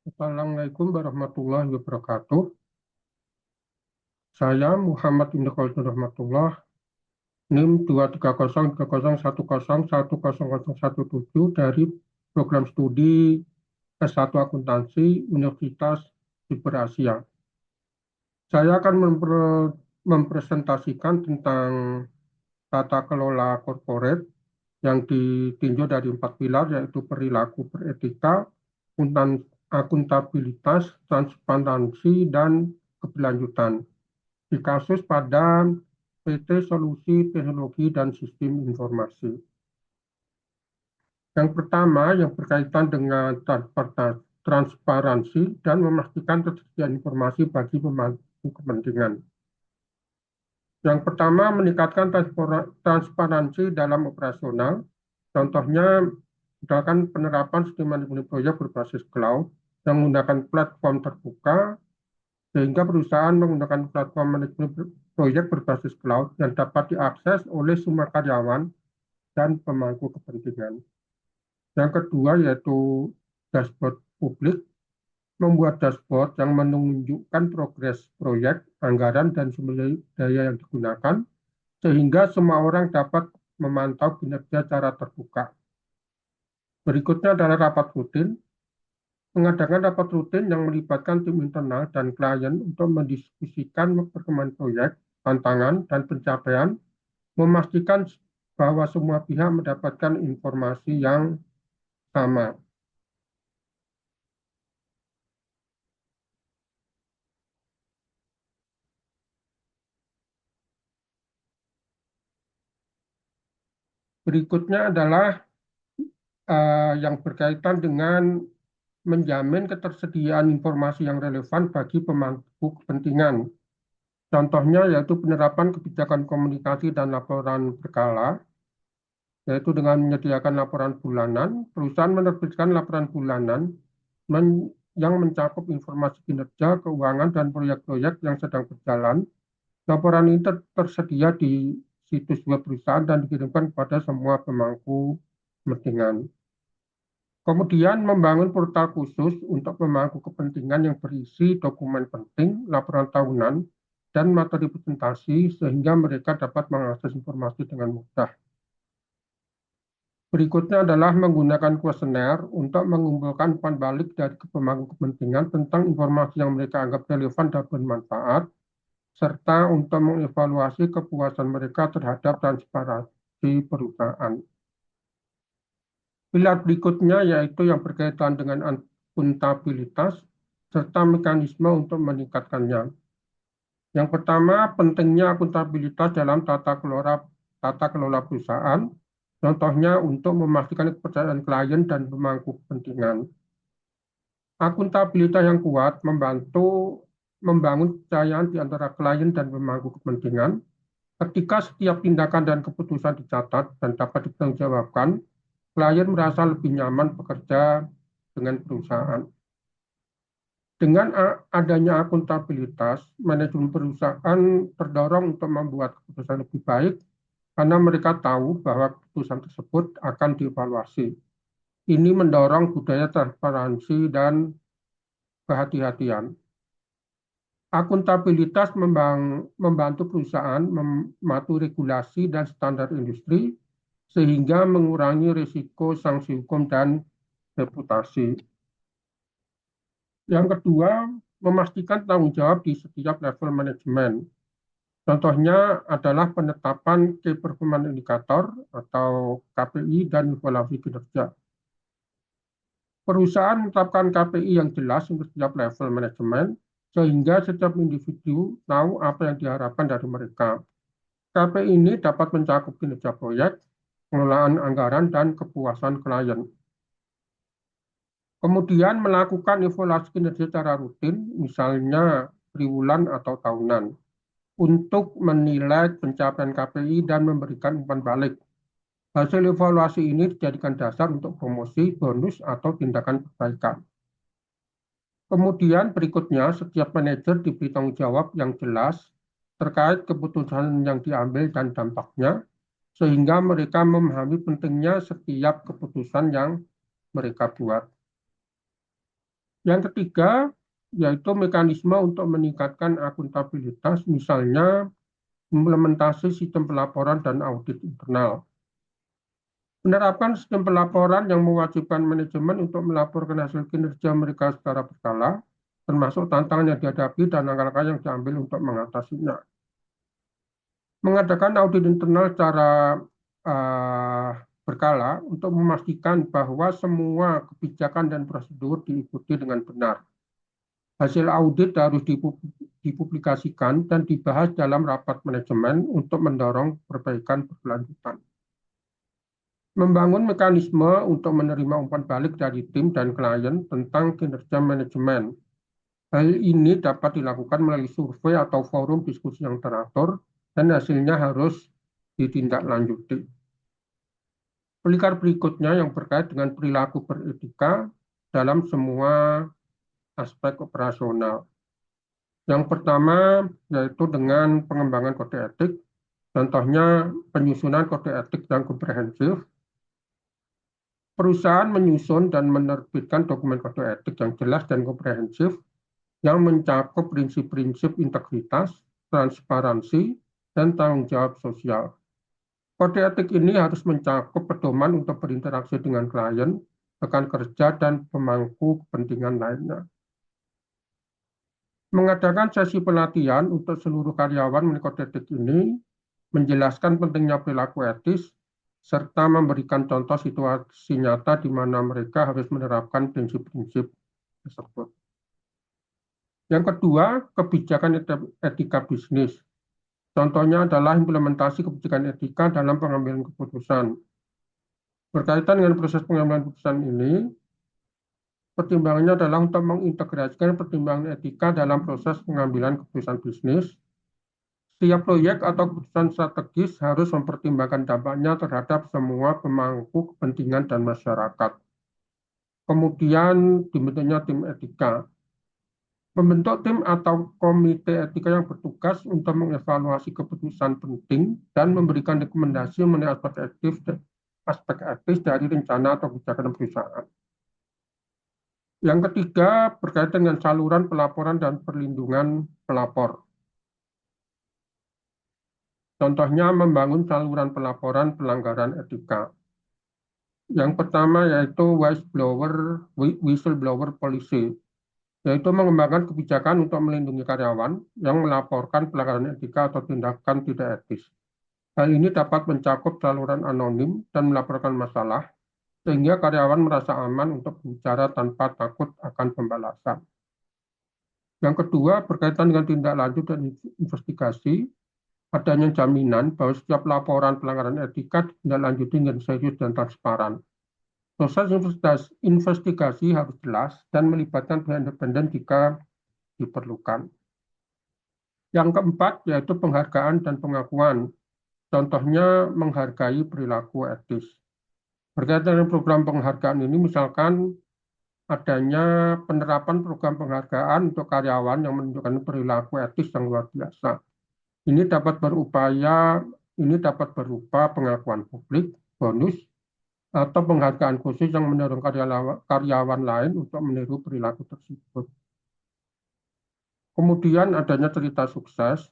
Assalamualaikum warahmatullahi wabarakatuh. Saya Muhammad Ibnu Khalidun Rahmatullah, NIM 2303010101017 dari program studi S1 Akuntansi Universitas Super Asia. Saya akan mempresentasikan tentang tata kelola corporate yang ditinjau dari 4 pilar, yaitu perilaku beretika, akuntabilitas, transparansi, dan keberlanjutan. Di kasus pada PT Solusi Teknologi dan Sistem Informasi. Yang pertama yang berkaitan dengan transparansi dan memastikan ketersediaan informasi bagi pemangku kepentingan. Yang pertama, meningkatkan transparansi dalam operasional. Contohnya, misalkan penerapan sistem manajemen proyek berbasis cloud yang menggunakan platform terbuka, sehingga perusahaan menggunakan platform manajemen proyek berbasis cloud yang dapat diakses oleh semua karyawan dan pemangku kepentingan. Yang kedua yaitu dashboard publik, membuat dashboard yang menunjukkan progres proyek, anggaran, dan sumber daya yang digunakan, sehingga semua orang dapat memantau kinerja secara terbuka. Berikutnya adalah rapat rutin. Mengadakan rapat rutin yang melibatkan tim internal dan klien untuk mendiskusikan perkembangan proyek, tantangan, dan pencapaian, memastikan bahwa semua pihak mendapatkan informasi yang sama. Berikutnya adalah yang berkaitan dengan menjamin ketersediaan informasi yang relevan bagi pemangku kepentingan. Contohnya yaitu penerapan kebijakan komunikasi dan laporan berkala, yaitu dengan menyediakan laporan bulanan. Perusahaan menerbitkan laporan bulanan yang mencakup informasi kinerja, keuangan, dan proyek-proyek yang sedang berjalan. Laporan ini tersedia di situs web perusahaan dan dikirimkan kepada semua pemangku kepentingan. Kemudian membangun portal khusus untuk pemangku kepentingan yang berisi dokumen penting, laporan tahunan, dan materi presentasi sehingga mereka dapat mengakses informasi dengan mudah. Berikutnya adalah menggunakan kuesioner untuk mengumpulkan umpan balik dari pemangku kepentingan tentang informasi yang mereka anggap relevan dan bermanfaat, serta untuk mengevaluasi kepuasan mereka terhadap transparansi perusahaan. Pilar berikutnya yaitu yang berkaitan dengan akuntabilitas serta mekanisme untuk meningkatkannya. Yang pertama, pentingnya akuntabilitas dalam tata kelola perusahaan, contohnya untuk memastikan kepercayaan klien dan pemangku kepentingan. Akuntabilitas yang kuat membantu membangun kepercayaan di antara klien dan pemangku kepentingan. Ketika setiap tindakan dan keputusan dicatat dan dapat dipertanggungjawabkan, klien merasa lebih nyaman bekerja dengan perusahaan. Dengan adanya akuntabilitas, manajemen perusahaan terdorong untuk membuat keputusan lebih baik karena mereka tahu bahwa keputusan tersebut akan dievaluasi. Ini mendorong budaya transparansi dan kehati-hatian. Akuntabilitas membantu perusahaan mematuhi regulasi dan standar industri sehingga mengurangi risiko sanksi hukum dan reputasi. Yang kedua, memastikan tanggung jawab di setiap level manajemen. Contohnya adalah penetapan Key Performance Indicator atau KPI dan evaluasi kinerja. Perusahaan menetapkan KPI yang jelas untuk setiap level manajemen, sehingga setiap individu tahu apa yang diharapkan dari mereka. KPI ini dapat mencakup kinerja proyek, pengelolaan anggaran, dan kepuasan klien. Kemudian melakukan evaluasi kinerja secara rutin, misalnya triwulan atau tahunan, untuk menilai pencapaian KPI dan memberikan umpan balik. Hasil evaluasi ini dijadikan dasar untuk promosi, bonus, atau tindakan perbaikan. Kemudian berikutnya, setiap manajer diberi tanggung jawab yang jelas terkait keputusan yang diambil dan dampaknya, sehingga mereka memahami pentingnya setiap keputusan yang mereka buat. Yang ketiga, yaitu mekanisme untuk meningkatkan akuntabilitas, misalnya implementasi sistem pelaporan dan audit internal. Menerapkan sistem pelaporan yang mewajibkan manajemen untuk melaporkan hasil kinerja mereka secara berkala, termasuk tantangan yang dihadapi dan langkah-langkah yang diambil untuk mengatasinya. Mengadakan audit internal secara uh, berkala untuk memastikan bahwa semua kebijakan dan prosedur diikuti dengan benar. Hasil audit harus dipublikasikan dan dibahas dalam rapat manajemen untuk mendorong perbaikan berkelanjutan. Membangun mekanisme untuk menerima umpan balik dari tim dan klien tentang kinerja manajemen. Hal ini dapat dilakukan melalui survei atau forum diskusi yang teratur dan hasilnya harus ditindaklanjuti. Pelikar berikutnya yang berkait dengan perilaku beretika dalam semua aspek operasional. Yang pertama yaitu dengan pengembangan kode etik, contohnya penyusunan kode etik yang komprehensif. Perusahaan menyusun dan menerbitkan dokumen kode etik yang jelas dan komprehensif yang mencakup prinsip-prinsip integritas, transparansi, dan tanggung jawab sosial. Kode etik ini harus mencakup pedoman untuk berinteraksi dengan klien, rekan kerja, dan pemangku kepentingan lainnya. Mengadakan sesi pelatihan untuk seluruh karyawan mengenai kode etik ini menjelaskan pentingnya perilaku etis serta memberikan contoh situasi nyata di mana mereka harus menerapkan prinsip-prinsip tersebut. Yang kedua, kebijakan etika bisnis. Contohnya adalah implementasi kebijakan etika dalam pengambilan keputusan. Berkaitan dengan proses pengambilan keputusan ini, pertimbangannya adalah untuk mengintegrasikan pertimbangan etika dalam proses pengambilan keputusan bisnis. Setiap proyek atau keputusan strategis harus mempertimbangkan dampaknya terhadap semua pemangku kepentingan dan masyarakat. Kemudian dibentuknya tim etika. Membentuk tim atau komite etika yang bertugas untuk mengevaluasi keputusan penting dan memberikan rekomendasi mengenai aspek etis dari rencana atau kebijakan perusahaan. Yang ketiga berkaitan dengan saluran pelaporan dan perlindungan pelapor. Contohnya membangun saluran pelaporan pelanggaran etika. Yang pertama yaitu whistleblower policy, yaitu mengembangkan kebijakan untuk melindungi karyawan yang melaporkan pelanggaran etika atau tindakan tidak etis. Hal ini dapat mencakup saluran anonim dan melaporkan masalah, sehingga karyawan merasa aman untuk bicara tanpa takut akan pembalasan. Yang kedua berkaitan dengan tindak lanjut dan investigasi, adanya jaminan bahwa setiap laporan pelanggaran etika ditindaklanjuti dengan serius dan transparan. Proses investigasi harus jelas dan melibatkan pihak independen jika diperlukan. Yang keempat yaitu penghargaan dan pengakuan. Contohnya menghargai perilaku etis. Berkaitan dengan program penghargaan ini misalkan adanya penerapan program penghargaan untuk karyawan yang menunjukkan perilaku etis yang luar biasa. Ini dapat berupa pengakuan publik, bonus, atau penghargaan khusus yang mendorong karyawan lain untuk meniru perilaku tersebut. Kemudian adanya cerita sukses,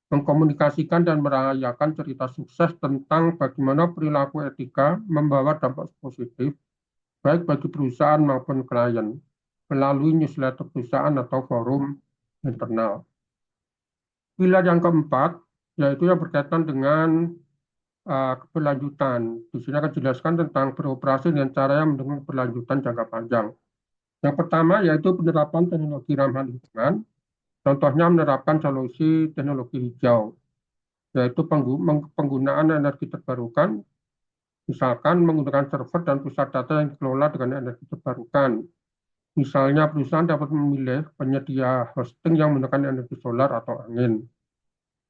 mengkomunikasikan dan merayakan cerita sukses tentang bagaimana perilaku etika membawa dampak positif, baik bagi perusahaan maupun klien, melalui newsletter perusahaan atau forum internal. Pilar yang keempat, yaitu yang berkaitan dengan keberlanjutan. Di sini akan dijelaskan tentang beroperasi dengan cara yang mendukung keberlanjutan jangka panjang. Yang pertama yaitu penerapan teknologi ramah lingkungan, contohnya menerapkan solusi teknologi hijau, yaitu penggunaan energi terbarukan, misalkan menggunakan server dan pusat data yang dikelola dengan energi terbarukan. Misalnya perusahaan dapat memilih penyedia hosting yang menggunakan energi solar atau angin.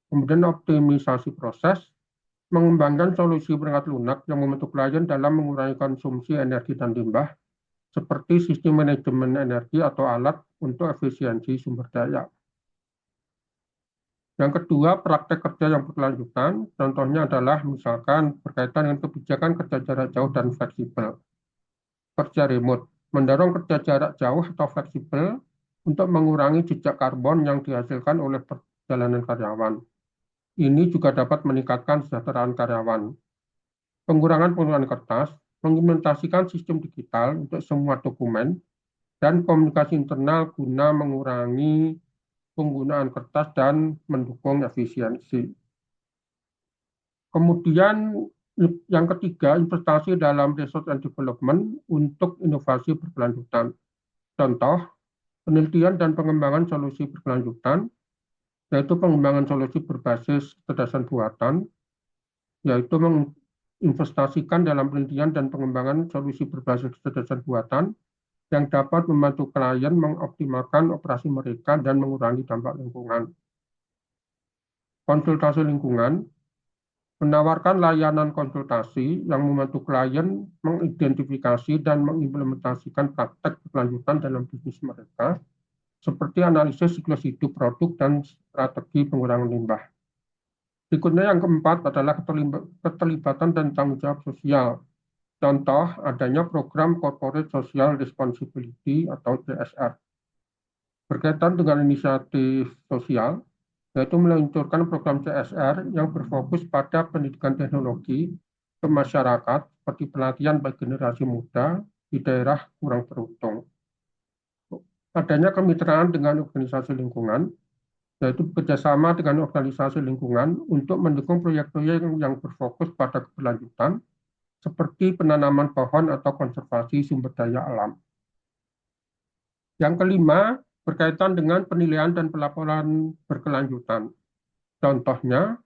Kemudian optimisasi proses, mengembangkan solusi perangkat lunak yang membantu klien dalam mengurangi konsumsi energi dan limbah, seperti sistem manajemen energi atau alat untuk efisiensi sumber daya. Yang kedua, praktek kerja yang berkelanjutan, contohnya adalah misalkan berkaitan dengan kebijakan kerja jarak jauh dan fleksibel, kerja remote. mendorong kerja jarak jauh atau fleksibel untuk mengurangi jejak karbon yang dihasilkan oleh perjalanan karyawan. Ini juga dapat meningkatkan kesejahteraan karyawan. Pengurangan penggunaan kertas, mengimplementasikan sistem digital untuk semua dokumen, dan komunikasi internal guna mengurangi penggunaan kertas dan mendukung efisiensi. Kemudian yang ketiga, investasi dalam research and development untuk inovasi berkelanjutan. Contoh, penelitian dan pengembangan solusi berkelanjutan, yaitu pengembangan solusi berbasis kecerdasan buatan, yaitu menginvestasikan dalam penelitian dan pengembangan solusi berbasis kecerdasan buatan yang dapat membantu klien mengoptimalkan operasi mereka dan mengurangi dampak lingkungan. Konsultasi lingkungan, menawarkan layanan konsultasi yang membantu klien mengidentifikasi dan mengimplementasikan praktek berkelanjutan dalam bisnis mereka, seperti analisis siklus hidup produk dan strategi pengurangan limbah. Berikutnya yang keempat adalah keterlibatan dan tanggung jawab sosial. Contoh, adanya program Corporate Social Responsibility atau CSR. Berkaitan dengan inisiatif sosial, yaitu meluncurkan program CSR yang berfokus pada pendidikan teknologi ke masyarakat seperti pelatihan bagi generasi muda di daerah kurang beruntung. Adanya kemitraan dengan organisasi lingkungan, yaitu bekerjasama dengan organisasi lingkungan untuk mendukung proyek-proyek yang berfokus pada keberlanjutan, seperti penanaman pohon atau konservasi sumber daya alam. Yang kelima, berkaitan dengan penilaian dan pelaporan berkelanjutan. Contohnya,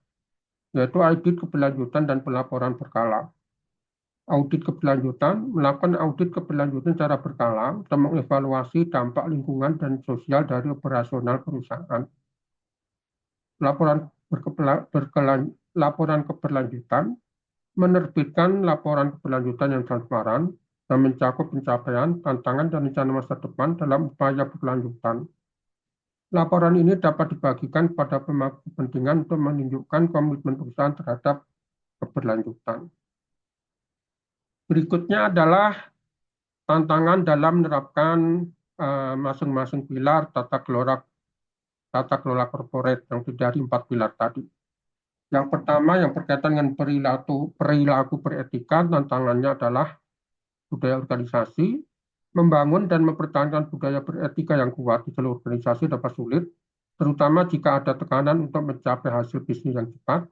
yaitu audit keberlanjutan dan pelaporan berkala. Audit keberlanjutan, melakukan audit keberlanjutan secara berkala untuk mengevaluasi dampak lingkungan dan sosial dari operasional perusahaan. Laporan keberlanjutan, menerbitkan laporan keberlanjutan yang transparan dan mencakup pencapaian, tantangan, dan rencana masa depan dalam upaya berkelanjutan. Laporan ini dapat dibagikan kepada pemangku kepentingan untuk menunjukkan komitmen perusahaan terhadap keberlanjutan. Berikutnya adalah tantangan dalam menerapkan masing-masing pilar tata kelola corporate yang dari 4 pilar tadi. Yang pertama yang berkaitan dengan perilaku beretika, tantangannya adalah budaya organisasi. Membangun dan mempertahankan budaya beretika yang kuat di seluruh organisasi dapat sulit, terutama jika ada tekanan untuk mencapai hasil bisnis yang cepat.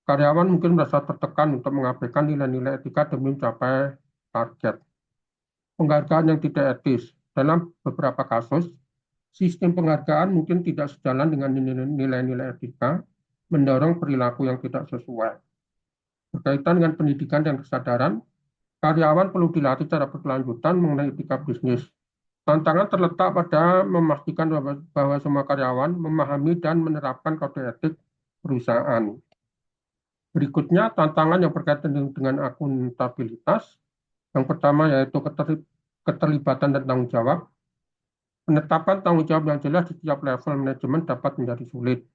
Karyawan mungkin merasa tertekan untuk mengabaikan nilai-nilai etika demi mencapai target. Penghargaan yang tidak etis. Dalam beberapa kasus, sistem penghargaan mungkin tidak sejalan dengan nilai-nilai etika, mendorong perilaku yang tidak sesuai. Berkaitan dengan pendidikan dan kesadaran, karyawan perlu dilatih secara berkelanjutan mengenai etika bisnis. Tantangan terletak pada memastikan bahwa semua karyawan memahami dan menerapkan kode etik perusahaan. Berikutnya, tantangan yang berkaitan dengan akuntabilitas. Yang pertama yaitu keterlibatan dan tanggung jawab. Penetapan tanggung jawab yang jelas di setiap level manajemen dapat menjadi sulit.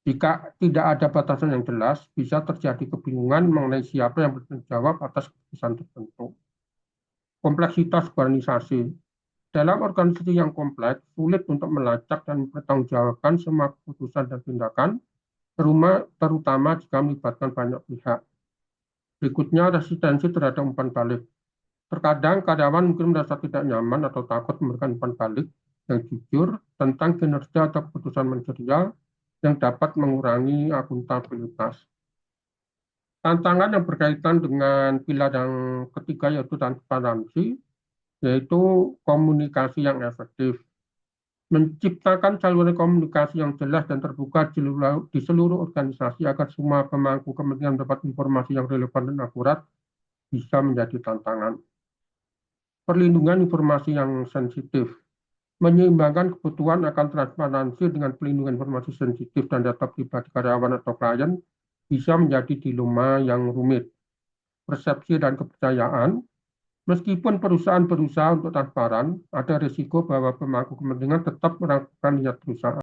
Jika tidak ada batasan yang jelas, bisa terjadi kebingungan mengenai siapa yang bertanggung jawab atas keputusan tertentu. Kompleksitas organisasi. Dalam organisasi yang kompleks, sulit untuk melacak dan mempertanggungjawabkan semua keputusan dan tindakan, terutama jika melibatkan banyak pihak. Berikutnya, resistensi terhadap umpan balik. Terkadang karyawan mungkin merasa tidak nyaman atau takut memberikan umpan balik yang jujur tentang kinerja atau keputusan manajerial yang dapat mengurangi akuntabilitas. Tantangan yang berkaitan dengan pilar yang ketiga yaitu transparansi, yaitu komunikasi yang efektif. Menciptakan saluran komunikasi yang jelas dan terbuka di seluruh organisasi agar semua pemangku kepentingan mendapat informasi yang relevan dan akurat bisa menjadi tantangan. Perlindungan informasi yang sensitif. Menyeimbangkan kebutuhan akan transparansi dengan pelindungan informasi sensitif dan data pribadi karyawan atau klien bisa menjadi dilema yang rumit. Persepsi dan kepercayaan. Meskipun perusahaan berusaha untuk transparan, ada risiko bahwa pemangku kepentingan tetap meragukan niat perusahaan.